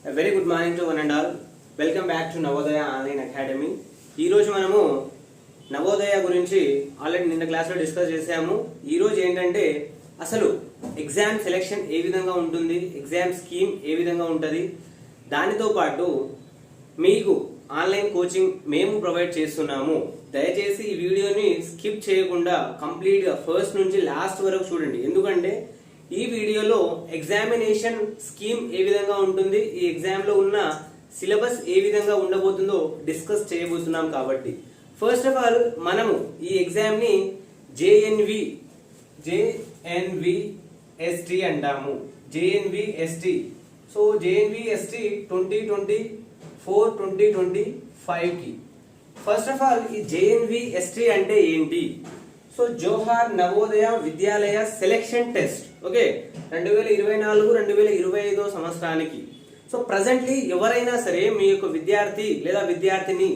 A very good morning to one and all. Welcome back to Navodaya Online Academy. ఈ రోజు మనము నవోదయ గురించి already నిన్న క్లాస్ లో డిస్కస్ చేసాము. ఈ రోజు ఏంటంటే అసలు ఎగ్జామ్ సెలెక్షన్ ఏ విధంగా ఉంటుంది, ఎగ్జామ్ స్కీమ్ ఏ విధంగా ఉంటుంది, దానితో పాటు మీకు ఆన్లైన్ కోచింగ్ మేము ప్రొవైడ్ చేస్తున్నాము. దయచేసి ఈ వీడియోని స్కిప్ చేయకుండా కంప్లీట్ గా ఫస్ట్ నుంచి లాస్ట్ వరకు చూడండి. ఎందుకంటే ఈ వీడియోలో ఎగ్జామినేషన్ స్కీమ్ ఏ విధంగా ఉంటుంది, ఈ ఎగ్జామ్ లో ఉన్న సిలబస్ ఏ విధంగా ఉండబోతుందో డిస్కస్ చేయబోతున్నాం. కాబట్టి ఫస్ట్ ఆఫ్ ఆల్ మనము ఈ ఎగ్జామ్ ని జేఎన్విఎస్టి అంటాము. జేఎన్విఎస్టి. సో జేఎన్విఎస్టి 2024-2025 కి ఫస్ట్ ఆఫ్ ఆల్ ఈ జేఎన్విఎస్టి అంటే ఏంటి? సో జోహార్ నవోదయ విద్యాలయ సెలెక్షన్ టెస్ట్. ఓకే, 2024-2025 సంవత్సరానికి. సో ప్రజెంట్లీ ఎవరైనా సరే మీ యొక్క విద్యార్థి లేదా విద్యార్థిని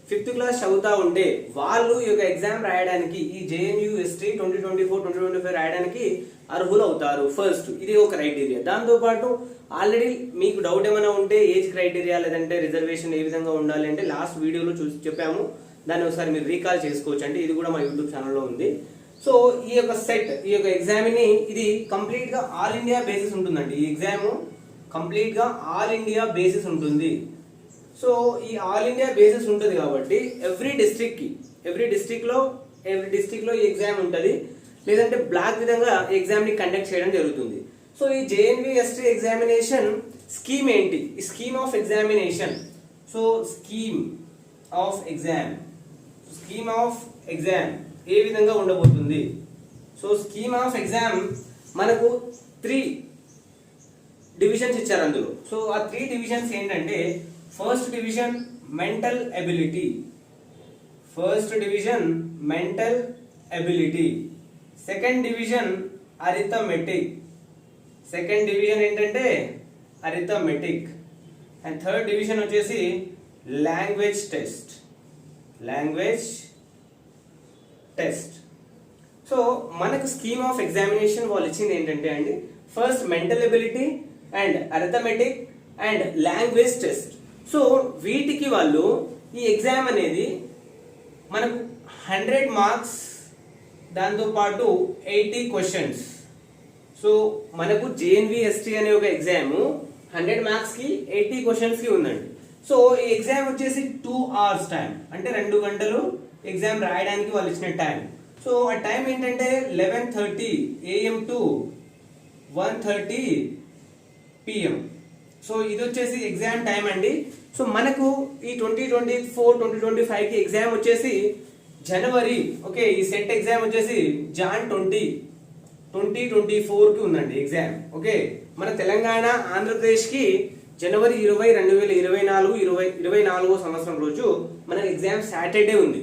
5th క్లాస్ చదువుతా ఉంటే వాళ్ళు ఈ యొక్క ఎగ్జామ్ రాయడానికి ఈ జేఎన్యుఎస్టి 2024-2025 రాయడానికి అర్హులు అవుతారు. ఫస్ట్ ఇది ఒక క్రైటీరియా. దాంతో పాటు ఆల్రెడీ మీకు డౌట్ ఏమైనా ఉంటే ఏజ్ క్రైటీరియా లేదంటే రిజర్వేషన్ ఏ విధంగా ఉండాలి అంటే లాస్ట్ వీడియోలో చెప్పాము. దాన్ని ఒకసారి మీరు రీకాల్ చేసుకోవచ్చు. అంటే ఇది కూడా మా యూట్యూబ్ ఛానల్లో ఉంది. సో ఈ యొక్క సెట్, ఈ యొక్క ఎగ్జామ్ ని ఇది కంప్లీట్ గా ఆల్ ఇండియా బేసిస్ ఉంటుందండి. ఈ ఎగ్జామ్ కంప్లీట్ గా ఆల్ ఇండియా బేసిస్ ఉంటుంది. సో ఈ ఆల్ ఇండియా బేసిస్ ఉంటుంది కాబట్టి ఎవ్రీ డిస్ట్రిక్ట్ లో ఈ ఎగ్జామ్ ఉంటుంది. లేదంటే బ్లాక్ విధంగా ఎగ్జామ్ ని కండక్ట్ చేయడం జరుగుతుంది. సో ఈ జేఎన్విఎస్టి ఎగ్జామినేషన్ స్కీమ్ ఏంటి? ఈ scheme of examination. So scheme of exam ఏ విధంగా ఉండబోతుంది? సో స్కీమ్ ఆఫ్ ఎగ్జామ్ మనకు 3 డివిజన్స్ ఇచ్చారు అందులో. సో ఆ 3 డివిజన్స్ ఏంటంటే first division mental ability, second division arithmetic, ఏంటంటే అరిథమెటిక్, అండ్ థర్డ్ డివిజన్ వచ్చేసి లాంగ్వేజ్ టెస్ట్. సో మనకు స్కీమ్ ఆఫ్ ఎగ్జామినేషన్ వాళ్ళు ఇచ్చింది ఏంటంటే అండి, first mental ability and arithmetic and language test. So వీటికి వాళ్ళు ఈ ఎగ్జామ్ అనేది మనకు 100 మార్క్స్, దాంతో పాటు 80 క్వశ్చన్స్. సో మనకు జేఎన్విఎస్టి అనే ఒక ఎగ్జామ్ 100 మార్క్స్ కి 80 క్వశ్చన్స్ కి ఉందండి. సో ఈ ఎగ్జామ్ వచ్చేసి 2 hours టైం, అంటే 2 గంటలు ఎగ్జామ్ రాయడానికి వాళ్ళు ఇచ్చిన టైం. సో ఆ టైం ఏంటంటే 11:30 AM టు 1:30 PM. సో ఇది వచ్చేసి ఎగ్జామ్ టైం అండి. సో మనకు ఈ 2024-2025 కి ఎగ్జామ్ వచ్చేసి జనవరి, ఓకే, ఈ సెట్ ఎగ్జామ్ వచ్చేసి జాన్ 2024 కి ఉందండి ఎగ్జామ్. ఓకే, మన తెలంగాణ ఆంధ్రప్రదేశ్ కి జనవరి 20, 2024 సంవత్సరం రోజు మన ఎగ్జామ్ సాటర్డే ఉంది.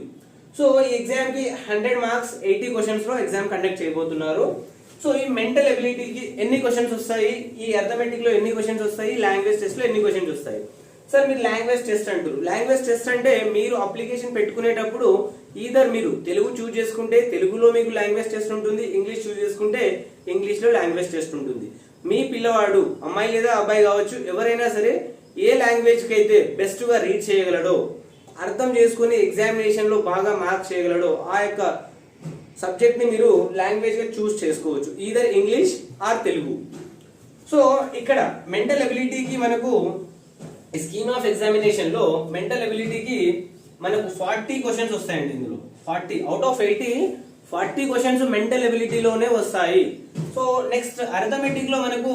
సో ఈ ఎగ్జామ్ కి 100 మార్క్స్ 80 క్వశ్చన్స్ లో ఎగ్జామ్ కండక్ట్ చేయబోతున్నారు. సో ఈ మెంటల్ ఎబిలిటీకి ఎన్ని క్వశ్చన్స్ వస్తాయి, ఈ అర్థమెటిక్ లో ఎన్ని క్వశ్చన్స్ వస్తాయి, లాంగ్వేజ్ టెస్ట్ లో ఎన్ని క్వశ్చన్స్ వస్తాయి? సార్ మీరు లాంగ్వేజ్ టెస్ట్ అంటారు. లాంగ్వేజ్ టెస్ట్ అంటే మీరు అప్లికేషన్ పెట్టుకునేటప్పుడు ఈధర్ మీరు తెలుగు చూజ్ చేసుకుంటే తెలుగులో మీకు లాంగ్వేజ్ టెస్ట్ ఉంటుంది, ఇంగ్లీష్ చూజ్ చేసుకుంటే ఇంగ్లీష్ లో లాంగ్వేజ్ టెస్ట్ ఉంటుంది. మీ పిల్లవాడు అమ్మాయి లేదా అబ్బాయి కావచ్చు, ఎవరైనా సరే ఏ లాంగ్వేజ్ కి అయితే బెస్ట్ గా రీడ్ చేయగలడో, అర్థం చేసుకుని ఎగ్జామినేషన్ లో బాగా మార్క్ చేయగలడో ఆ యొక్క సబ్జెక్ట్ ని మీరు లాంగ్వేజ్ గా చూస్ చేసుకోవచ్చు, either English are Telugu. So ఇక్కడ మెంటల్ ఎబిలిటీకి మనకు స్కీమ్ ఆఫ్ ఎగ్జామినేషన్ లో మెంటల్ ఎబిలిటీకి మనకు 40 క్వశ్చన్స్ వస్తాయండి. ఇందులో 40 అవుట్ ఆఫ్ 80 40 క్వశ్చన్స్ మెంటల్ ఎబిలిటీలోనే వస్తాయి. సో నెక్స్ట్ అరిథమెటిక్ లో మనకు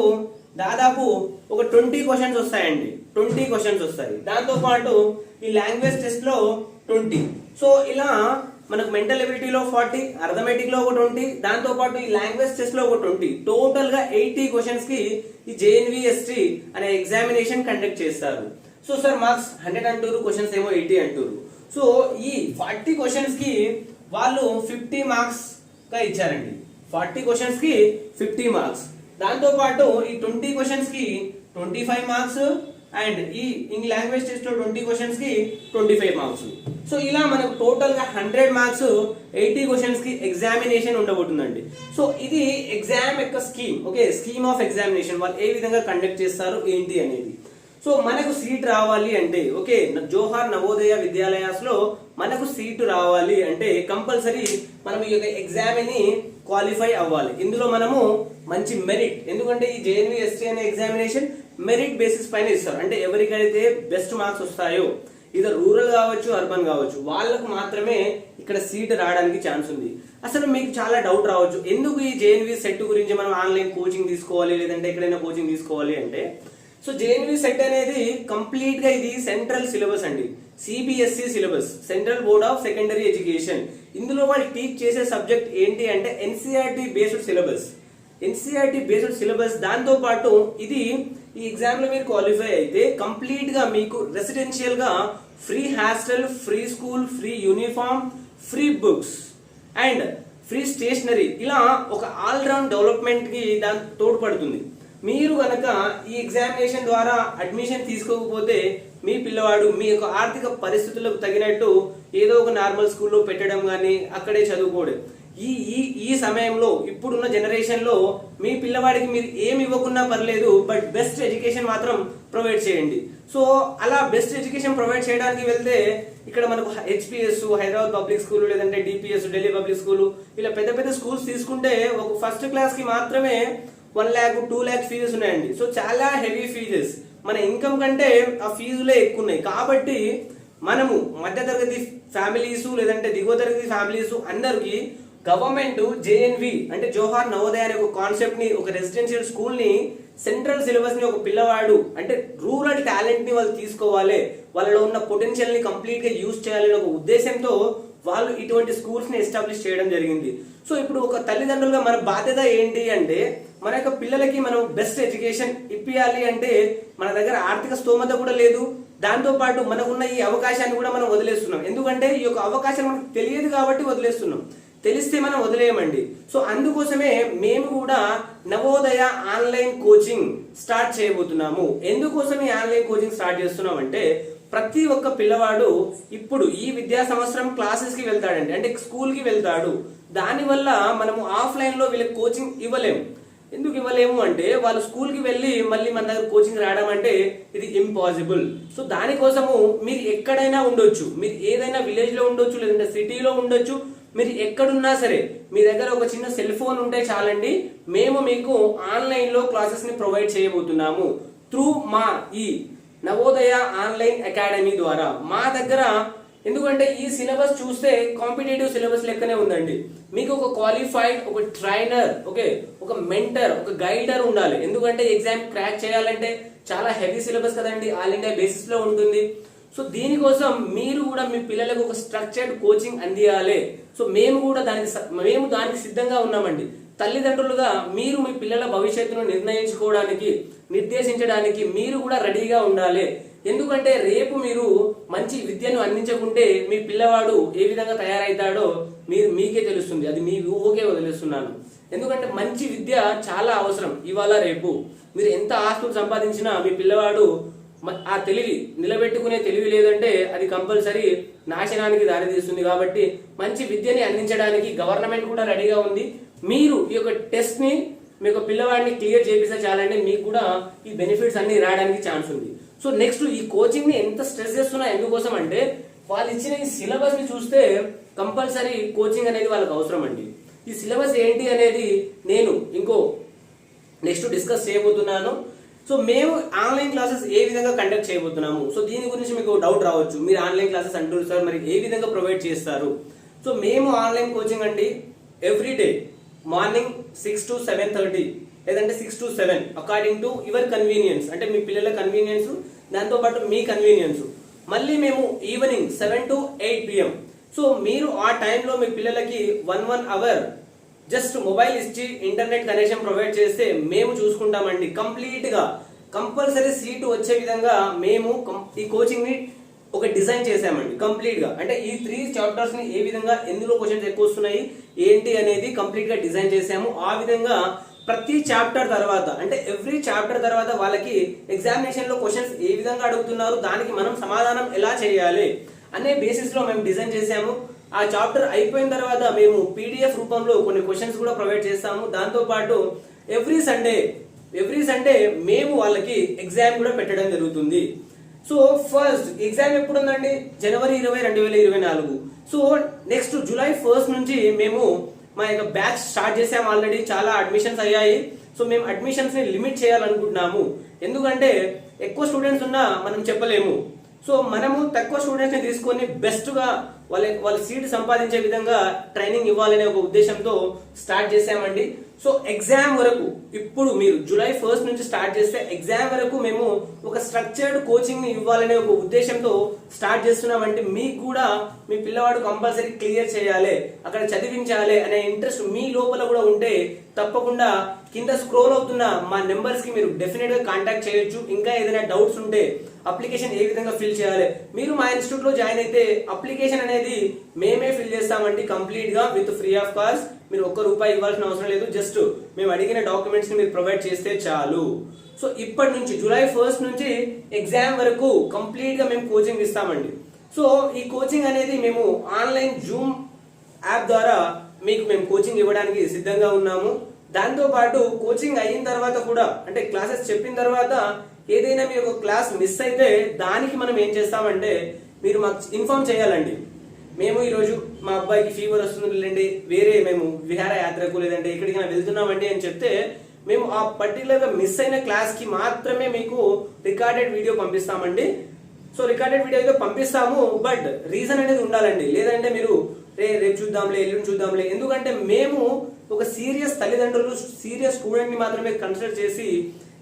దాదాపు ఒక 20 క్వశ్చన్స్ వస్తాయండి. 20 క్వశ్చన్స్ వస్తాయి. దాంతో పాటు ఈ లాంగ్వేజ్ టెస్ట్ లో 20. సో ఇలా మనకు మెంటల్ ఎబిలిటీలో 40, అర్థమెటిక్ లో ఒక 20, దాంతో పాటు ఈ లాంగ్వేజ్ టెస్ట్ లో ఒక 20, టోటల్ గా 80 క్వశ్చన్స్ కి ఈ జేఎన్విఎస్టి అనే ఎగ్జామినేషన్ కండక్ట్ చేస్తారు. సో సార్ మార్క్స్ 100 అంటారు, క్వశ్చన్స్ ఏమో 80 అంటారు. సో ఈ 40 క్వశ్చన్స్ కి వాళ్ళు 50 మార్క్స్ గా ఇచ్చారండి. 40 క్వశ్చన్స్ కి 50 మార్క్స్, దాంతో పాటు ఈ 20 క్వశ్చన్స్ కి 25 మార్క్స్ అండ్ ఈ లాంగ్వేజ్ టెస్ట్ లో 20 క్వశ్చన్స్ కి 25 మార్క్స్. సో ఇలా మనకు టోటల్ గా 100 మార్క్స్ 80 క్వశ్చన్స్ కి ఎగ్జామినేషన్ ఉండబోతుందండి. సో ఇది ఎగ్జామ్ యొక్క scheme. Okay, scheme of examination వాళ్ళు ఏ విధంగా కండక్ట్ చేస్తారు ఏంటి అనేది. సో మనకు సీట్ రావాలి అంటే ఓకే, జోహార్ నవోదయ విద్యాలయాస్ లో మనకు సీటు రావాలి అంటే కంపల్సరీ మనం ఈ యొక్క ఎగ్జామ్ ని క్వాలిఫై అవ్వాలి. ఇందులో మనము మంచి మెరిట్, ఎందుకంటే ఈ JNVST అనే ఎగ్జామినేషన్ మెరిట్ బేసిస్ పైన ఇస్తారు. అంటే ఎవరికైతే బెస్ట్ మార్క్స్ వస్తాయో, ఇది రూరల్ కావచ్చు అర్బన్ కావచ్చు, వాళ్ళకు మాత్రమే ఇక్కడ సీట్ రావడానికి ఛాన్స్ ఉంది. అసలు మీకు చాలా డౌట్ రావచ్చు, ఎందుకు ఈ JNV సెట్ గురించి మనం ఆన్లైన్ కోచింగ్ తీసుకోవాలి లేదంటే ఎక్కడైనా కోచింగ్ తీసుకోవాలి అంటే, సో JNV సెట్ అనేది కంప్లీట్ గా ఇది సెంట్రల్ సిలబస్ అండి, CBSE syllabus, central board of secondary education. ఇందులో వాళ్ళు టీచ్ చేసే సబ్జెక్ట్ ఏంటి అంటే NCERT based syllabus, NCERT based syllabus. దాంతో పాటు ఇది ఈ ఎగ్జామ్ లో మీరు క్వాలిఫై అయితే కంప్లీట్ గా మీకు రెసిడెన్షియల్ గా free hostel, free school, free uniform, free books and free stationery, ఇలా ఒక ఆల్ రౌండ్ డెవలప్మెంట్ కి దాని తోడ్పడుతుంది. మీరు గనక ఈ ఎగ్జామినేషన్ ద్వారా అడ్మిషన్ తీసుకోకపోతే మీ పిల్లవాడు మీ యొక్క ఆర్థిక పరిస్థితులకు తగినట్టు ఏదో ఒక నార్మల్ స్కూల్లో పెట్టడం కానీ అక్కడే చదువుకోవడం, ఈ ఈ ఈ సమయంలో ఇప్పుడున్న జనరేషన్ లో మీ పిల్లవాడికి మీరు ఏమి ఇవ్వకున్నా పర్లేదు, బట్ బెస్ట్ ఎడ్యుకేషన్ మాత్రం ప్రొవైడ్ చేయండి. సో అలా బెస్ట్ ఎడ్యుకేషన్ ప్రొవైడ్ చేయడానికి వెళ్తే ఇక్కడ మనకు HPS, హైదరాబాద్ పబ్లిక్ స్కూల్, లేదంటే DPS, ఢిల్లీ పబ్లిక్ స్కూల్, ఇలా పెద్ద పెద్ద స్కూల్స్ తీసుకుంటే ఒక ఫస్ట్ క్లాస్ కి మాత్రమే 1 lakh 2 lakh ఫీజెస్ ఉన్నాయండి. సో చాలా హెవీ ఫీజెస్, మన ఇన్కమ్ కంటే ఆ ఫీజులే ఎక్కువ ఉన్నాయి. కాబట్టి మనము మధ్యతరగతి ఫ్యామిలీస్ లేదంటే దిగువ తరగతి ఫ్యామిలీస్ అందరికి గవర్నమెంట్ JNV అంటే జోహార్ నవోదయ అనే ఒక కాన్సెప్ట్ ని, ఒక రెసిడెన్షియల్ స్కూల్ ని, సెంట్రల్ సిలబస్ ని ఒక పిల్లవాడు అంటే రూరల్ టాలెంట్ ని వాళ్ళు తీసుకోవాలి, వాళ్ళలో ఉన్న పొటెన్షియల్ ని కంప్లీట్ గా యూజ్ చేయాలనే ఒక ఉద్దేశంతో వాళ్ళు ఇటువంటి స్కూల్స్ ని ఎస్టాబ్లిష్ చేయడం జరిగింది. సో ఇప్పుడు ఒక తల్లిదండ్రులుగా మన బాధ్యత ఏంటి అంటే, మన యొక్క పిల్లలకి మనం బెస్ట్ ఎడ్యుకేషన్ ఇప్పియాలి అంటే మన దగ్గర ఆర్థిక స్తోమత కూడా లేదు, దాంతో పాటు మనకున్న ఈ అవకాశాన్ని కూడా మనం వదిలేస్తున్నాం. ఎందుకంటే ఈ యొక్క అవకాశం మనకు తెలియదు కాబట్టి వదిలేస్తున్నాం, తెలిస్తే మనం వదిలేయమండి. సో అందుకోసమే మేము కూడా నవోదయ ఆన్లైన్ కోచింగ్ స్టార్ట్ చేయబోతున్నాము. ఎందుకోసం ఈ ఆన్లైన్ కోచింగ్ స్టార్ట్ చేస్తున్నాం అంటే, ప్రతి ఒక్క పిల్లవాడు ఇప్పుడు ఈ విద్యా సంవత్సరం క్లాసెస్ కి వెళ్తాడండి, అంటే స్కూల్ కి వెళ్తాడు. దానివల్ల మనము ఆఫ్లైన్ లో వీళ్ళకి కోచింగ్ ఇవ్వలేము. ఎందుకు ఇవ్వలేము అంటే, వాళ్ళు స్కూల్ కి వెళ్ళి మళ్ళీ మన దగ్గర కోచింగ్ రావడం అంటే ఇది ఇంపాసిబుల్. సో దానికోసము మీరు ఎక్కడైనా ఉండొచ్చు, మీరు ఏదైనా విలేజ్ లో ఉండొచ్చు లేదంటే సిటీలో ఉండొచ్చు, మీరు ఎక్కడున్నా సరే మీ దగ్గర ఒక చిన్న సెల్ ఫోన్ ఉంటే చాలండి, మేము మీకు ఆన్లైన్ లో క్లాసెస్ ని ప్రొవైడ్ చేయబోతున్నాము త్రూ మా ఈ నవోదయ ఆన్లైన్ అకాడమీ ద్వారా. మా దగ్గర ఎందుకంటే ఈ సిలబస్ చూస్తే కాంపిటేటివ్ సిలబస్ లెక్కనే ఉందండి. మీకు ఒక క్వాలిఫైడ్, ఒక ట్రైనర్, ఓకే, ఒక మెంటర్, ఒక గైడర్ ఉండాలి. ఎందుకంటే ఎగ్జామ్ క్రాక్ చేయాలంటే చాలా హెవీ సిలబస్ కదండి, ఆల్ ఇండియా బేసిస్ లో ఉంటుంది. సో దీనికోసం మీరు కూడా మీ పిల్లలకు ఒక స్ట్రక్చర్డ్ కోచింగ్ అందియాలి. సో మేము దానికి సిద్ధంగా ఉన్నామండి. తల్లిదండ్రులుగా మీరు మీ పిల్లల భవిష్యత్తును నిర్ణయించుకోవడానికి, నిర్దేశించడానికి మీరు కూడా రెడీగా ఉండాలి. ఎందుకంటే రేపు మీరు మంచి విద్యను అందించకుంటే మీ పిల్లవాడు ఏ విధంగా తయారవుతాడో మీకే తెలుస్తుంది. అది మీ ఊహకే వదిలేస్తున్నాను. ఎందుకంటే మంచి విద్య చాలా అవసరం. ఇవాళ రేపు మీరు ఎంత ఆస్తులు సంపాదించినా మీ పిల్లవాడు ఆ తెలివి నిలబెట్టుకునే తెలివి లేదంటే అది కంపల్సరీ నాశనానికి దారితీస్తుంది. కాబట్టి మంచి విద్యని అందించడానికి గవర్నమెంట్ కూడా రెడీగా ఉంది. మీరు ఈ యొక్క టెస్ట్ ని మీ యొక్క పిల్లవాడిని క్లియర్ చేపిస్తే చాలండి, మీకు కూడా ఈ బెనిఫిట్స్ అన్ని రావడానికి ఛాన్స్ ఉంది. సో నెక్స్ట్ ఈ కోచింగ్ ని ఎంత స్ట్రెస్ చేస్తున్నా ఎందుకోసం అంటే, వాళ్ళు ఇచ్చిన ఈ సిలబస్ ని చూస్తే కంపల్సరీ కోచింగ్ అనేది వాళ్ళకి అవసరం అండి. ఈ సిలబస్ ఏంటి అనేది నేను ఇంకో నెక్స్ట్ డిస్కస్ చేయబోతున్నాను. సో మేము ఆన్లైన్ క్లాసెస్ ఏ విధంగా కండక్ట్ చేయబోతున్నాము, సో దీని గురించి మీకు డౌట్ రావచ్చు. మీరు ఆన్లైన్ క్లాసెస్ అంటారు సార్, మరి ఏ విధంగా ప్రొవైడ్ చేస్తారు? సో మేము ఆన్లైన్ కోచింగ్ అండి ఎవ్రీడే మార్నింగ్ 6 to 7:30 లేదంటే 6 to 7 according to your convenience, అంటే మీ పిల్లల కన్వీనియన్స్, దాంతో పాటు మీ కన్వీనియన్స్. మళ్ళీ మేము ఈవినింగ్ 7 to 8 PM. సో మీరు ఆ టైంలో మీ పిల్లలకి 1 hour జస్ట్ మొబైల్ ఇచ్చి ఇంటర్నెట్ కనెక్షన్ ప్రొవైడ్ చేస్తే మేము చూసుకుంటామండి. కంప్లీట్ గా కంపల్సరీ సీటు వచ్చే విధంగా మేము ఈ కోచింగ్ ని ఒక డిజైన్ చేసామండి కంప్లీట్ గా. అంటే ఈ 3 చాప్టర్స్ ని ఏ విధంగా ఎందులో క్వశ్చన్స్ ఎక్కువ వస్తున్నాయి ఏంటి అనేది కంప్లీట్ గా డిజైన్ చేసాము. ఆ విధంగా ప్రతి చాప్టర్ తర్వాత, అంటే ఎవ్రీ చాప్టర్ తర్వాత వాళ్ళకి ఎగ్జామినేషన్ లో క్వశ్చన్స్ ఏ విధంగా అడుగుతున్నారు, దానికి మనం సమాధానం ఎలా చేయాలి అనే బేసిస్ లో మేము డిజైన్ చేసాము. ఆ చాప్టర్ అయిపోయిన తర్వాత మేము PDF రూపంలో కొన్ని క్వశ్చన్స్ కూడా ప్రొవైడ్ చేస్తాము. దాంతో పాటు ఎవ్రీ సండే ఎవ్రీ సండే మేము వాళ్ళకి ఎగ్జామ్ కూడా పెట్టడం జరుగుతుంది. సో ఫస్ట్ ఎగ్జామ్ ఎప్పుడు ఉందండి? జనవరి 20, 2024. సో నెక్స్ట్ జూలై 1 నుంచి మేము మా యొక్క బ్యాచ్ స్టార్ట్ చేసాము. ఆల్రెడీ చాలా అడ్మిషన్స్ అయ్యాయి. సో మేము అడ్మిషన్స్ ని లిమిట్ చేయాలనుకుంటున్నాము. ఎందుకంటే ఎక్కువ స్టూడెంట్స్ ఉన్నా మనం చెప్పలేము. సో మనము తక్కువ స్టూడెంట్స్ ని తీసుకొని బెస్ట్ గా వాళ్ళ సీట్ సంపాదించే విధంగా ట్రైనింగ్ ఇవ్వాలనే ఒక ఉద్దేశంతో స్టార్ట్ చేసామండి. సో ఎగ్జామ్ వరకు ఇప్పుడు మీరు జూలై 1 నుంచి స్టార్ట్ చేస్తే ఎగ్జామ్ వరకు మేము ఒక స్ట్రక్చర్డ్ కోచింగ్ ని ఇవ్వాలనే ఒక ఉద్దేశంతో స్టార్ట్ చేస్తున్నామంటే మీకు కూడా మీ పిల్లవాడు కంపల్సరీ క్లియర్ చేయాలి, అక్కడ చదివించాలి అనే ఇంట్రెస్ట్ మీ లోపల కూడా ఉంటే తప్పకుండా కింద స్క్రోల్ అవుతున్న మా నెంబర్స్ కి మీరు డెఫినెట్ గా కాంటాక్ట్ చేయొచ్చు. ఇంకా ఏదైనా డౌట్స్ ఉంటే అప్లికేషన్ ఏ విధంగా ఫిల్ చేయాలి, మీరు మా ఇన్స్టిట్యూట్ లో జాయిన్ అయితే అప్లికేషన్ అనేది మేమే ఫిల్ చేస్తామండి కంప్లీట్ గా విత్ ఫ్రీ ఆఫ్ కాస్ట్. మీరు ₹1 ఇవ్వాల్సిన అవసరం లేదు. జస్ట్ మేము అడిగిన డాక్యుమెంట్స్ ని మీరు ప్రొవైడ్ చేస్తే చాలు. సో ఇప్పటి నుంచి జూలై 1 నుంచి ఎగ్జామ్ వరకు కంప్లీట్ గా మేము కోచింగ్ ఇస్తామండి. సో ఈ కోచింగ్ అనేది మేము ఆన్లైన్ జూమ్ యాప్ ద్వారా మీకు మేము కోచింగ్ ఇవ్వడానికి సిద్ధంగా ఉన్నాము. దాంతో పాటు కోచింగ్ అయిన తర్వాత కూడా అంటే క్లాసెస్ చెప్పిన తర్వాత ఏదైనా మీరు ఒక క్లాస్ మిస్ అయితే దానికి మనం ఏం చేస్తామంటే మీరు మాకు ఇన్ఫార్మ్ చేయాలండి. మేము ఈరోజు మా అబ్బాయికి ఫీవర్ వస్తుంది లేండి, వేరే మేము విహారయాత్రకు లేదంటే ఎక్కడికైనా వెళ్తున్నామండి అని చెప్తే మేము ఆ పర్టికులర్ గా మిస్ అయిన క్లాస్ కి మాత్రమే మీకు రికార్డెడ్ వీడియో పంపిస్తామండి. సో రికార్డెడ్ వీడియో అయితే పంపిస్తాము, బట్ రీజన్ అనేది ఉండాలండి. లేదంటే మీరు రేపు చూద్దాంలే, ఎల్లుండి చూద్దాంలే. ఎందుకంటే మేము ఒక సీరియస్ తల్లిదండ్రులు, సీరియస్ స్టూడెంట్ ని మాత్రమే కన్సిడర్ చేసి,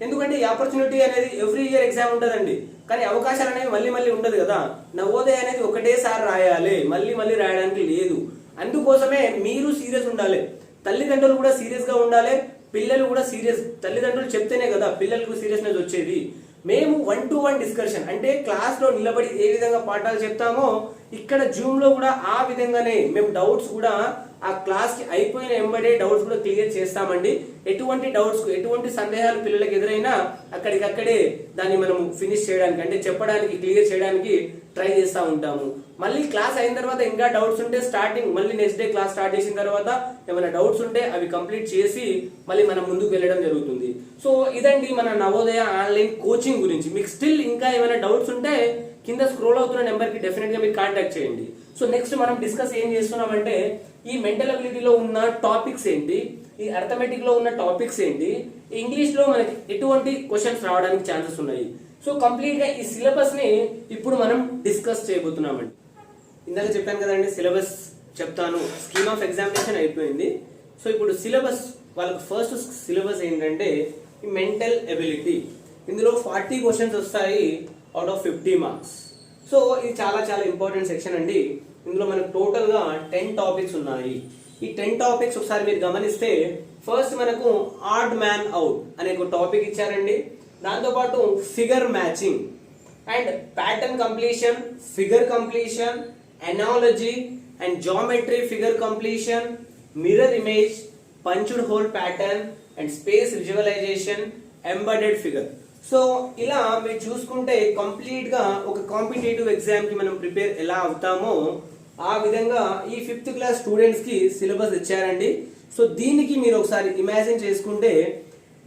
ఎందుకంటే ఈ ఆపర్చునిటీ అనేది ఎవ్రీ ఇయర్ ఎగ్జామ్ ఉంటుందండి, కానీ అవకాశాలు అనేవి మళ్ళీ మళ్ళీ ఉండదు కదా. నవోదయ అనేది ఒకటేసారి రాయాలి, మళ్ళీ మళ్ళీ రాయడానికి లేదు. అందుకోసమే మీరు సీరియస్ ఉండాలి, తల్లిదండ్రులు కూడా సీరియస్ గా ఉండాలి, పిల్లలు కూడా సీరియస్. తల్లిదండ్రులు చెప్తేనే కదా పిల్లలకు సీరియస్నెస్ వచ్చేది. మేము 1-to-1 డిస్కషన్ అంటే క్లాస్ లో నిలబడి ఏ విధంగా పాఠాలు చెప్తామో ఇక్కడ జూమ్ లో కూడా ఆ విధంగానే మేము డౌట్స్ కూడా ఆ క్లాస్ కి అయిపోయిన ఎంబడే డౌట్స్ కూడా క్లియర్ చేస్తామండి. ఎటువంటి డౌట్స్, ఎటువంటి సందేహాలు పిల్లలకు ఎదురైనా అక్కడికక్కడే దాన్ని మనం ఫినిష్ చేయడానికి అంటే చెప్పడానికి, క్లియర్ చేయడానికి ట్రై చేస్తూ ఉంటాము. మళ్ళీ క్లాస్ అయిన తర్వాత ఇంకా డౌట్స్ ఉంటే మళ్ళీ నెక్స్ట్ డే క్లాస్ స్టార్ట్ చేసిన తర్వాత ఏమైనా డౌట్స్ ఉంటే అవి కంప్లీట్ చేసి మళ్ళీ మనం ముందుకు వెళ్ళడం జరుగుతుంది. సో ఇదండి మన నవోదయ ఆన్లైన్ కోచింగ్ గురించి. మీకు స్టిల్ ఇంకా ఏమైనా డౌట్స్ ఉంటే కింద స్క్రోల్ అవుతున్న నెంబర్ కి డెఫినెట్ గా మీరు కాంటాక్ట్ చేయండి. సో నెక్స్ట్ మనం డిస్కస్ ఏం చేస్తున్నామంటే ఈ మెంటల్ అబిలిటీలో ఉన్న టాపిక్స్ ఏంటి, ఈ అర్థమెటిక్ లో ఉన్న టాపిక్స్ ఏంటి, ఇంగ్లీష్ లో మనకి ఎటువంటి క్వశ్చన్స్ రావడానికి ఛాన్సెస్ ఉన్నాయి. సో కంప్లీట్ గా ఈ సిలబస్ ని ఇప్పుడు మనం డిస్కస్ చేయబోతున్నామండి. ఇందాక చెప్పాను కదండి సిలబస్ చెప్తాను, స్కీమ్ ఆఫ్ ఎగ్జామినేషన్ అయిపోయింది. సో ఇప్పుడు సిలబస్, వాళ్ళకి ఫస్ట్ సిలబస్ ఏంటంటే ఈ మెంటల్ ఎబిలిటీ. ఇందులో 40 క్వశ్చన్స్ వస్తాయి అవుట్ ఆఫ్ 50 మార్క్స్. సో ఇది చాలా చాలా ఇంపార్టెంట్ సెక్షన్ అండి. ఇందులో మనకు టోటల్ గా 10 టాపిక్స్ ఉన్నాయి. ఈ 10 టాపిక్స్ ఒకసారి మీరు గమనిస్తే ఫస్ట్ మనకు ఆడ్ మ్యాన్ అవుట్ అనే ఒక టాపిక్ ఇచ్చారండి. దాంతో పాటు figure matching and pattern completion, figure completion, analogy and geometry figure completion, mirror image, punched hole pattern and space visualization, embedded figure. So ఇలా మీరు చూసుకుంటే కంప్లీట్ గా ఒక కాంపిటేటివ్ ఎగ్జామ్ కి మనం ప్రిపేర్ ఎలా అవుతామో ఆ విధంగా ఈ 5th క్లాస్ స్టూడెంట్స్ కి సిలబస్ ఇచ్చారండి. సో దీనికి మీరు ఒకసారి ఇమాజిన్ చేసుకుంటే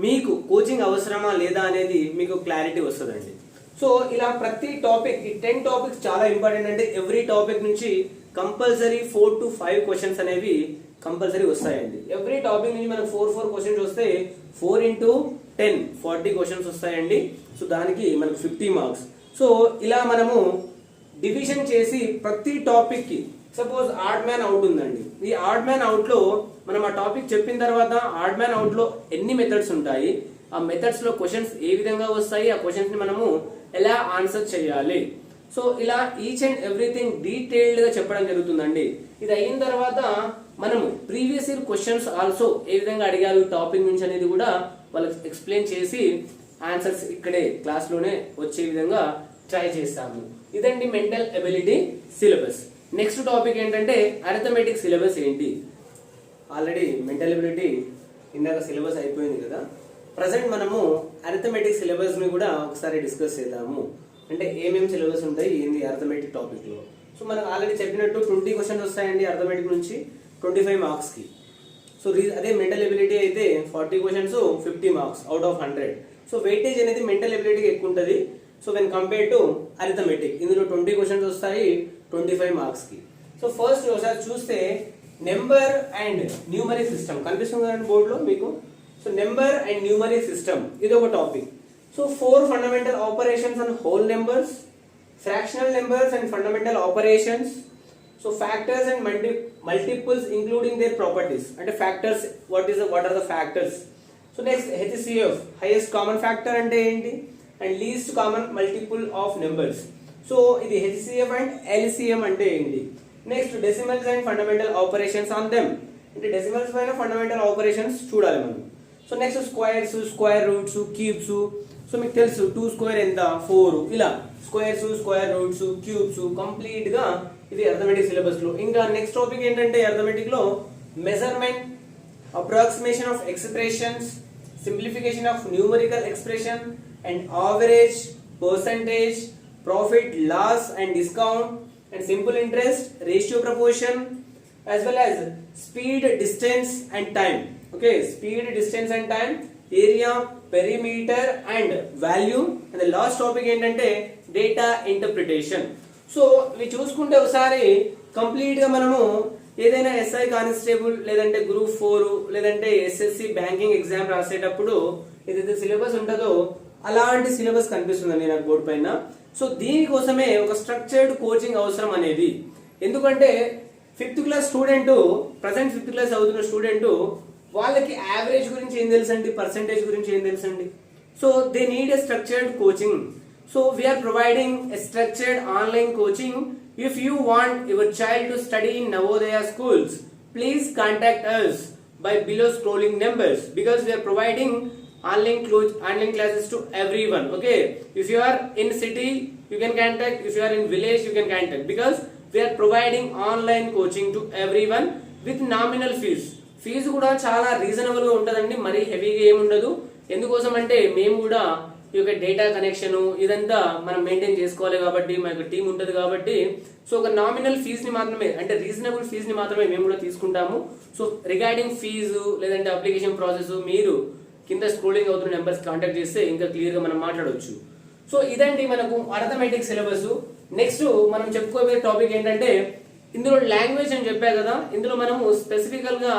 మీకు కోచింగ్ అవసరమా లేదా అనేది మీకు క్లారిటీ వస్తుందండి. సో ఇలా ప్రతి టాపిక్, ఈ 10 టాపిక్స్ చాలా ఇంపార్టెంట్. అంటే ఎవ్రీ టాపిక్ నుంచి కంపల్సరీ 4 to 5 క్వశ్చన్స్ అనేవి కంపల్సరీ వస్తాయండి. ఎవ్రీ టాపిక్ నుంచి మనకు 4 క్వశ్చన్స్ వస్తే 4 into 10 40 క్వశ్చన్స్ వస్తాయండి. సో దానికి మనకు 50 మార్క్స్. సో ఇలా మనము డివిజన్ చేసి ప్రతి టాపిక్ కి, సపోజ్ ఆడ్ మ్యాన్ అవుట్ ఉందండి, ఈ ఆడ్ మ్యాన్ అవుట్ లో మనం ఆ టాపిక్ చెప్పిన తర్వాత ఆడ్ మ్యాన్ అవుట్ లో ఎన్ని మెథడ్స్ ఉంటాయి, ఆ మెథడ్స్ లో క్వశ్చన్స్ ఏ విధంగా వస్తాయి, ఆ క్వశ్చన్స్ ని మనము ఎలా ఆన్సర్ చేయాలి. సో ఇలా ఈచ్ అండ్ ఎవ్రీథింగ్ డీటెయిల్డ్ గా చెప్పడం జరుగుతుందండి. ఇది అయిన తర్వాత మనము previous year questions also a విధంగా అడిగారు టాపిక్ నుంచి అనేది కూడా వాళ్ళకి ఎక్స్ప్లెయిన్ చేసి ఆన్సర్స్ ఇక్కడే క్లాస్ లోనే వచ్చే విధంగా ట్రై చేస్తాము. ఇదండి mental ability syllabus. Next topic ఏంటంటే అరిథమెటిక్ సిలబస్ ఏంటి. ఆల్రెడీ మెంటల్ ఎబిలిటీ ఇందాక సిలబస్ అయిపోయింది కదా, ప్రజెంట్ మనము అరిథమెటిక్ సిలబస్ ని కూడా ఒకసారి డిస్కస్ చేద్దాము. అంటే ఏమేమి సిలబస్ ఉంటాయి ఏంది అరిథమెటిక్ టాపిక్ లో. సో మనకు ఆల్రెడీ చెప్పినట్టు 20 క్వశ్చన్స్ వస్తాయండి అరిథమెటిక్ నుంచి 25 మార్క్స్ కి. సో సో అదే మెంటల్ ఎబిలిటీ అయితే 40 questions 50 marks out of 100. So weightage అనేది మెంటల్ ఎబిలిటీకి ఎక్కువ ఉంటుంది. So when compare to arithmetic, ఇందులో 20 క్వశ్చన్స్ వస్తాయి 25 మార్క్స్కి. సో ఫస్ట్ ఒకసారి చూస్తే నెంబర్ అండ్ న్యూమరీ సిస్టమ్ కనిపిస్తుంది కదండి బోర్డులో మీకు. సో నెంబర్ అండ్ న్యూమరీ సిస్టమ్ ఇది ఒక topic. So 4 fundamental operations on whole numbers, fractional numbers and fundamental operations. So factors and multiples including their properties. అంటే factors what are the factors. So next HCF, highest common factor అంటే ఏంటి, and least common multiple of numbers. So ఇది HCF and LCM అంటే ఏంటి. Next decimals and fundamental operations on them, అంటే decimals పైన fundamental operations చూడాలి మనం. So next squares, square roots, cubes. So మీకు తెలుసు 2 స్క్వేర్ ఎంత 4, ఇలా squares, square roots, cubes complete గా ఇది అర్థమెటిక్ సిలబస్ లో. ఇంకా నెక్స్ట్ టాపిక్ ఏంటంటే అర్థమెటిక్ లో measurement, approximation of expressions, simplification of numerical expression and average, percentage, profit, loss and discount and simple interest, ratio proportion, as well as speed, distance and time. Okay, speed, distance and time, area, perimeter and value. And the last topic ఏంటంటే data interpretation. So ఇవి చూసుకుంటే ఒకసారి complete గా మనము ఏదైనా SI constable లేదంటే group 4 లేదంటే SSC banking exam రాసేటప్పుడు ఏదైతే సిలబస్ ఉంటుందో అలాంటి సిలబస్ కనిపిస్తుందండి నాకు బోర్డు పైన. సో దీనికోసమే ఒక స్ట్రక్చర్డ్ కోచింగ్ అవసరం అనేది. ఎందుకంటే 5th class student, present 5th class చదువుతున్న స్టూడెంట్, వాళ్ళకి యావరేజ్ గురించి ఏం తెలుసండి, పర్సెంటేజ్ గురించి ఏం తెలుసండి. So they need a structured coaching. So we are providing a structured online coaching. If you want your child to study in Navodaya schools, please contact us by below scrolling numbers, because we are providing online classes to everyone. Okay, if you are in city you can contact, if you are in village you can contact, because we are providing online coaching to everyone with nominal fees. Fees కూడా చాలా reasonable గా ఉంటుందండి, మరీ హెవీగా ఏమి ఉండదు. ఎందుకోసం అంటే మేము కూడా ఈ యొక్క డేటా కనెక్షన్ ఇదంతా మనం మెయింటైన్ చేసుకోవాలి కాబట్టి, మా యొక్క టీం ఉంటుంది కాబట్టి, సో ఒక నామినల్ ఫీజుని మాత్రమే, అంటే రీజనబుల్ ఫీజుని మాత్రమే మేము కూడా తీసుకుంటాము. సో రిగార్డింగ్ ఫీజు లేదంటే అప్లికేషన్ ప్రాసెస్ మీరు కింద స్క్రోలింగ్ అవుతున్న నెంబర్స్ కాంటాక్ట్ చేస్తే ఇంకా క్లియర్ గా మనం మాట్లాడవచ్చు. సో ఇదండి మనకు అర్థమెటిక్ సిలబస్. నెక్స్ట్ మనం చెప్పుకోబోయే టాపిక్ ఏంటంటే, ఇందులో లాంగ్వేజ్ అని చెప్పా కదా, ఇందులో మనము స్పెసిఫికల్ గా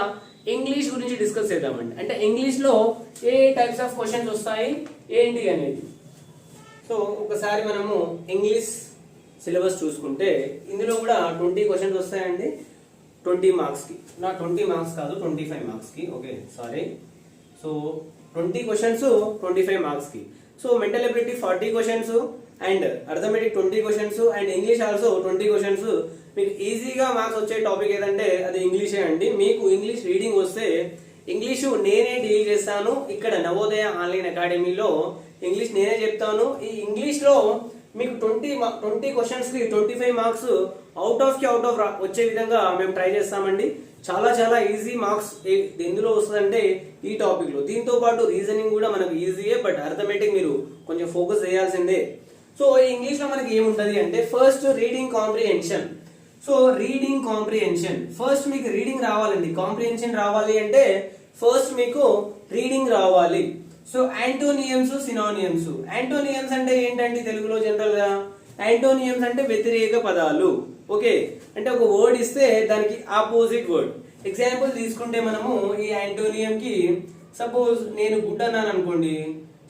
ఇంగ్లీష్ గురించి డిస్కస్ చేద్దామండి. అంటే ఇంగ్లీష్ లో ఏ టైప్స్ ఆఫ్ క్వశ్చన్స్ వస్తాయి ఏంటి అనేది. సో ఒకసారి మనము ఇంగ్లీష్ సిలబస్ చూసుకుంటే ఇందులో కూడా 20 క్వశ్చన్స్ వస్తాయండి 20 మార్క్స్ కి. నా 20 మార్క్స్ కాదు 25 మార్క్స్ కి. Okay sorry. So 20 questions 25 marks కి. So mental ability 40 questions and arithmetic 20 questions and English also 20 questions. మీకు ఈజీగా మార్క్స్ వచ్చే టాపిక్ ఏదంటే అది ఇంగ్లీషే అండి. మీకు ఇంగ్లీష్ రీడింగ్ వస్తే ఇంగ్లీషు నేనే డీల్ చేస్తాను ఇక్కడ నవోదయ ఆన్లైన్ అకాడమీలో. ఇంగ్లీష్ నేనే చెప్తాను. ఈ ఇంగ్లీష్ లో మీకు 20 క్వశ్చన్స్ కి 25 మార్క్స్ అవుట్ ఆఫ్ వచ్చే విధంగా మేము ట్రై చేస్తామండి. చాలా చాలా ఈజీ మార్క్స్ ఎందులో వస్తుందంటే ఈ టాపిక్ లో. దీంతో పాటు రీజనింగ్ కూడా మనకు ఈజీయే, బట్ అర్థమెటిక్ మీరు కొంచెం ఫోకస్ చేయాల్సిందే. సో ఇంగ్లీష్ లో మనకి ఏముంటది అంటే first reading comprehension. So reading comprehension first మీకు రీడింగ్ రావాలండి. కాంప్రిహెన్షన్ రావాలి అంటే ఫస్ట్ మీకు రీడింగ్ రావాలి. So antonyms, synonyms. యాంటోనియమ్స్ అంటే ఏంటంటే తెలుగులో జనరల్ గా యాంటోనియమ్స్ అంటే వ్యతిరేక పదాలు. ఓకే, అంటే ఒక వర్డ్ ఇస్తే దానికి ఆపోజిట్ వర్డ్. ఎగ్జాంపుల్ తీసుకుంటే మనము ఈ యాంటోనియం కి సపోజ్ నేను గుడ్ అన్నాను అనుకోండి.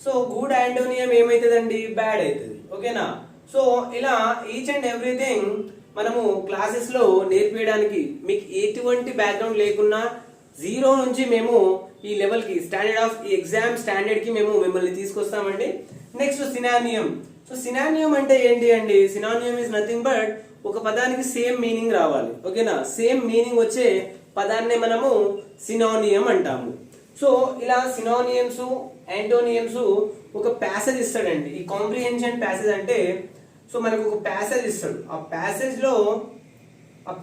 సో గుడ్ యాంటోనియం ఏమైతుందండి, బ్యాడ్ అవుతుంది. ఓకేనా. సో ఇలా ఈచ్ అండ్ ఎవ్రీథింగ్ మనము క్లాసెస్ లో నేర్పించడానికి మీకు ఎటువంటి బ్యాక్గ్రౌండ్ లేకున్నా 0 నుంచి మేము ఈ లెవెల్ కి స్టాండర్డ్ ఆఫ్ ఈ ఎగ్జామ్ స్టాండర్డ్ కి మేము మిమ్మల్ని తీసుకొస్తామండి. నెక్స్ట్ సినానియం. సో సినానియం అంటే ఏంటి అండి, సినానియం ఇస్ నథింగ్ బట్ ఒక పదానికి సేమ్ మీనింగ్ రావాలి. ఓకేనా, సేమ్ మీనింగ్ వచ్చే పదాన్నే మనము సినోనియం అంటాము. సో ఇలా సినోనియమ్స్, యాంటోనియమ్స్ ఒక ప్యాసేజ్ ఇస్తాడండి. ఈ కాంప్రిహెన్షన్ ప్యాసేజ్ అంటే సో మనకు ఒక ప్యాసేజ్ ఇస్తాడు. ఆ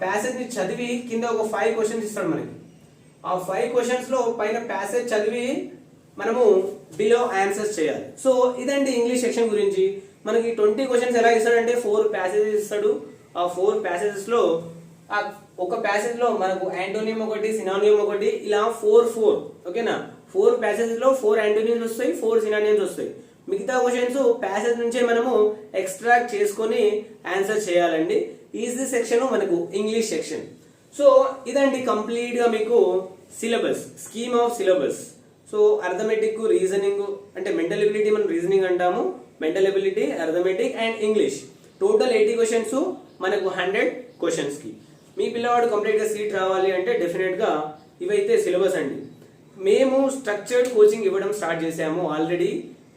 ప్యాసేజ్ ని చదివి కింద ఒక 5 క్వశ్చన్స్ ఇస్తాడు మనకి. ఆ 5 క్వశ్చన్స్ లో పైన ప్యాసేజ్ చదివి మనము బిలో ఆన్సర్స్ చేయాలి. సో ఇదండి ఇంగ్లీష్ సెక్షన్ గురించి. మనకి 20 క్వశ్చన్స్ ఎలా ఇస్తాడంటే 4 ప్యాసేజెస్ ఇస్తాడు. ఆ 4 ప్యాసేజెస్ లో ఆ ఒక ప్యాసేజ్ లో మనకు యాంటోనియం ఒకటి, సినానియం ఒకటి, ఇలా 4 ఓకేనా. 4 ప్యాసేజ్ లో 4 యాంటోనియమ్స్ వస్తాయి, 4 సినానియమ్స్ వస్తాయి. మిగతా క్వశ్చన్స్ ప్యాసేజ్ నుంచే మనము ఎక్స్ట్రాక్ట్ చేసుకొని ఆన్సర్ చేయాలండి. ఈజీ సెక్షన్ మనకు ఇంగ్లీష్ సెక్షన్. సో ఇదండి కంప్లీట్ గా మీకు syllabus, scheme of syllabus. So arithmetic, reasoning అంటే మెంటల్ ఎబిలిటీ మనం రీజనింగ్ అంటాము, mental ability, arithmetic and English. Total 80 questions మనకు 100 క్వశ్చన్స్ కి. మీ పిల్లవాడు కంప్లీట్ గా సీట్ రావాలి అంటే డెఫినెట్ గా ఇవైతే సిలబస్ అండి. మేము స్ట్రక్చర్డ్ కోచింగ్ ఇవ్వడం స్టార్ట్ చేసాము ఆల్రెడీ.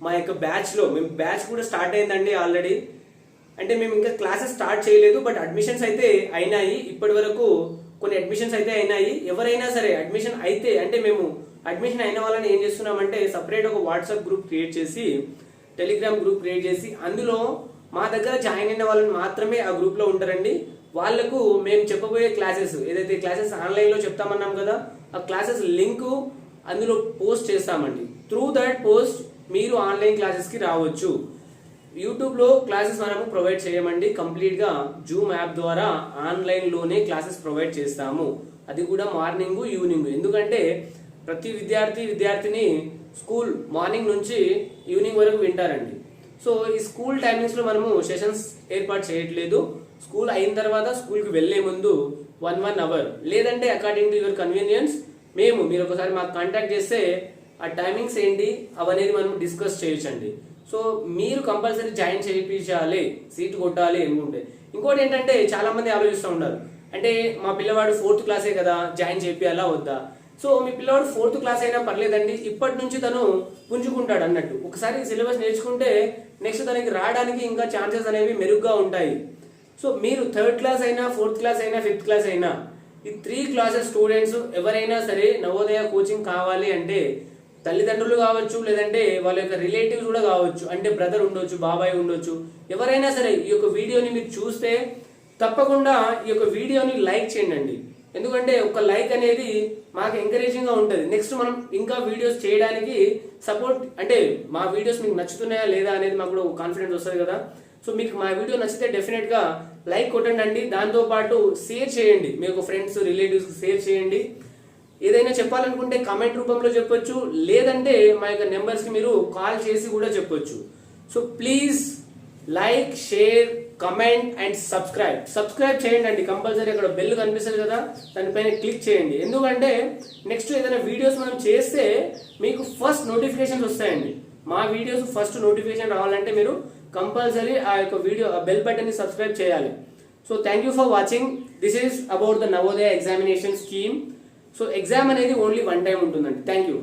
మా యొక్క బ్యాచ్ లో మేము బ్యాచ్ కూడా స్టార్ట్ అయిందండి ఆల్రెడీ. అంటే మేము ఇంకా క్లాసెస్ స్టార్ట్ చేయలేదు, బట్ అడ్మిషన్స్ అయితే అయినాయి. ఇప్పటి వరకు కొన్ని అడ్మిషన్స్ అయితే అయినాయి. ఎవరైనా సరే అడ్మిషన్ అయితే అంటే మేము అడ్మిషన్ అయిన వాళ్ళని ఏం చేస్తున్నామంటే సపరేట్ ఒక వాట్సాప్ గ్రూప్ క్రియేట్ చేసి, టెలిగ్రామ్ గ్రూప్ క్రియేట్ చేసి, అందులో మా దగ్గర జాయిన్ అయిన వాళ్ళని మాత్రమే ఆ గ్రూప్ లో ఉంటారండి. వాళ్లకు మేము చెప్పబోయే క్లాసెస్, ఏదైతే క్లాసెస్ ఆన్లైన్ లో చెప్తామన్నాం కదా, ఆ క్లాసెస్ లింక్ అందులో పోస్ట్ చేస్తామండి. త్రూ దట్ పోస్ట్ మీరు ఆన్లైన్ క్లాసెస్ కి రావచ్చు. యూట్యూబ్ లో క్లాసెస్ మనము ప్రొవైడ్ చేయమండి. కంప్లీట్ గా జూమ్ యాప్ ద్వారా ఆన్లైన్ లోనే క్లాసెస్ ప్రొవైడ్ చేస్తాము. అది కూడా మార్నింగ్, ఈవినింగ్. ఎందుకంటే ప్రతి విద్యార్థిని స్కూల్ మార్నింగ్ నుంచి ఈవినింగ్ వరకు వింటారండి. సో ఈ స్కూల్ టైమింగ్స్ లో మనము సెషన్స్ ఏర్పాటు చేయట్లేదు. స్కూల్ అయిన తర్వాత స్కూల్ కి వెళ్లే ముందు 1 అవర్, లేదంటే అకార్డింగ్ టు యువర్ కన్వీనియన్స్ మీరు ఒకసారి మాకు కాంటాక్ట్ చేస్తే ఆ టైమింగ్స్ ఏంటి అవనేది మనం డిస్కస్ చేయొచ్చండి. సో మీరు కంపల్సరీ జాయిన్ చేయించాలి, సీట్ కొట్టాలి అనుకుంటే. ఇంకోటి ఏంటంటే చాలా మంది ఆలోచిస్తూ ఉంటారు, అంటే మా పిల్లవాడు 4th క్లాసే కదా, జాయిన్ చేయించాలా వద్దా. సో మీ పిల్లవాడు 4th క్లాస్ అయినా పర్లేదండి, ఇప్పటి నుంచి తను పుంజుకుంటాడు అన్నట్టు. ఒకసారి సిలబస్ నేర్చుకుంటే నెక్స్ట్ తనకి రావడానికి ఇంకా ఛాన్సెస్ అనేవి మెరుగ్గా ఉంటాయి. సో మీరు 3rd క్లాస్ అయినా, 4th క్లాస్ అయినా, 5th క్లాస్ అయినా, ఈ 3 క్లాసెస్ స్టూడెంట్స్ ఎవరైనా సరే నవోదయ కోచింగ్ కావాలి అంటే తల్లిదండ్రులు కావచ్చు, లేదంటే వాళ్ళ యొక్క రిలేటివ్స్ కూడా కావచ్చు, అంటే బ్రదర్ ఉండొచ్చు, బాబాయ్ ఉండొచ్చు, ఎవరైనా సరే ఈ యొక్క వీడియోని మీరు చూస్తే తప్పకుండా ఈ యొక్క వీడియోని లైక్ చేయండి. ఎందుకంటే ఒక లైక్ అనేది మాకు ఎంకరేజింగ్ గా ఉంటుంది. నెక్స్ట్ మనం ఇంకా వీడియోస్ చేయడానికి సపోర్ట్, అంటే మా వీడియోస్ మీకు నచ్చుతున్నాయా లేదా అనేది మాకు కూడా కాన్ఫిడెన్స్ వస్తుంది కదా. సో మీకు మా వీడియో నచ్చితే డెఫినెట్ గా లైక్ కొట్టండి. దాంతో పాటు షేర్ చేయండి, మీ యొక్క ఫ్రెండ్స్, రిలేటివ్స్ షేర్ చేయండి. ఏదైనా చెప్పాలనుకుంటే కామెంట్ రూపంలో చెప్పొచ్చు, లేదంటే మా యొక్క నెంబర్స్ కి మీరు కాల్ చేసి కూడా చెప్పొచ్చు. So please like, share, comment and subscribe చేయండి కంపల్సరీ. అక్కడ బెల్ కనిపిస్తుంది కదా, దానిపైన క్లిక్ చేయండి. ఎందుకంటే నెక్స్ట్ ఏదైనా వీడియోస్ మనం చేస్తే మీకు ఫస్ట్ నోటిఫికేషన్స్ వస్తాయండి. మా వీడియోస్ ఫస్ట్ నోటిఫికేషన్ రావాలంటే మీరు కంపల్సరీ ఆ యొక్క వీడియో బెల్ బటన్ ని సబ్స్క్రైబ్ చేయాలి. So thank you for watching. This is about the Navodaya examination scheme. So exam అనేది ఓన్లీ 1 టైం ఉంటుందండి. Thank you.